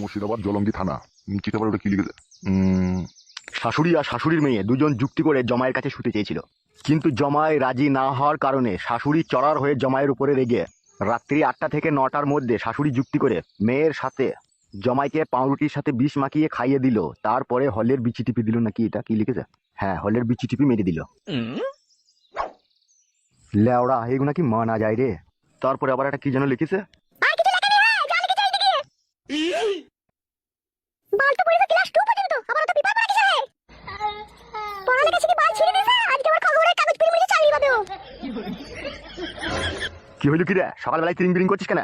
মুর্শিদাবাদ জলঙ্গি থানা। চিঠি ওটা কি লিখেছে? শাশুড়ি আর শাশুড়ির মেয়ে দুজন যুক্তি করে জমায়ের কাছে শুতে চেয়েছিল, কিন্তু জমায় রাজি না হওয়ার কারণে শাশুড়ি চড়ার হয়ে জমায়ের উপরে রেগে রাত্রি 8টা থেকে 9টার মধ্যে শাশুড়ি যুক্তি করে মেয়ের সাথে জমাইকে পাউরুটির সাথে বিষ মাখিয়ে খাইয়ে দিল। তারপরে হলের বিচি টিপি দিল, নাকি এটা কি লিখেছে? হ্যাঁ, হলের বিচি টিপি মেরে দিল। লেওড়া, এগুলো কি মানা যায় রে? তারপরে আবার একটা কি যেন লিখেছে, কি হইলো কি রে? সকালবেলায় তিরিং বিরিং করছিস কেন?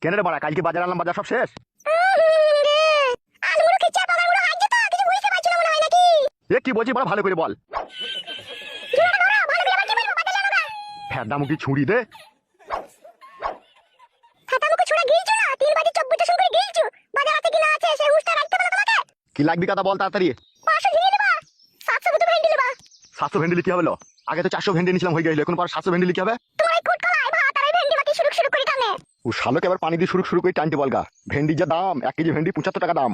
কেন রে বাড়া, কালকে বাজার আনলাম, বাজার সব শেষ? এ কি বলছিস বড়, ভালো করে বল। ফেদা মুখি ছুরি দে। কি লাগবি কথা বল তাড়াতাড়ি। 700 ভেন্ডি কি হবে? আগে তো 400 ভেন্ডি নিয়েছিলাম, হয়ে গেল। এখন পর 700 ভেন্ডি কি হবে? ও শালোকে আবার পানি দিয়ে শুরু করে টানতে বলগা। ভেন্ডির যা দাম, 1 কেজি ভেন্ডি 75 টাকা দাম।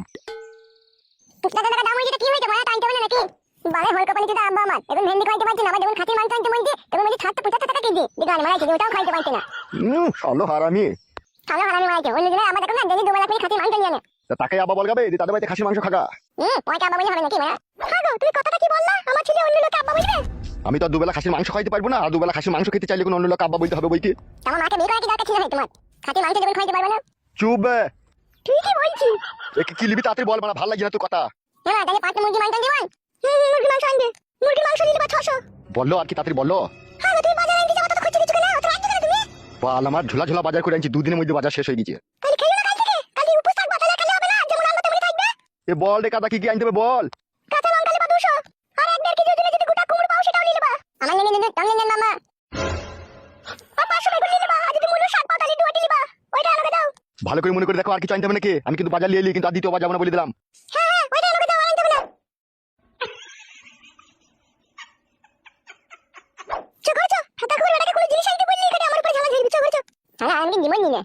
শালো হারামি। তাকে আবার বলগাবে যে তাদের বাড়িতে খাসি মাংস খাগা। আমি তো দুবেলা খাসির মাংস খাইতে পারবো না, আর দুবেলা খাসির মাংস খেতে চাইলে কোনো অন্য লোক আব্বা বলতে হবে বই কি? চুপ বে। কি লিবি তাড়াতাড়ি বল, ভালো লাগে না তোর কথা। বললো আর কি, তাড়াতাড়ি বললো। বল, আমার ঝোলা ঝোলা বাজার করে আনছি, 2 দিনের মধ্যে বাজার শেষ হয়ে গেছে। এ বল রে কাদা, কি কি আনতে হবে বল। ভালো করে মনে করে দেখো, আর কিছু আনতে হবে নাকি? আমি কিন্তু বাজার নিয়ে এলি, কিন্তু আর দ্বিতীয়বার যাবো না বলে দিলাম। আমি জীবন নিয়ে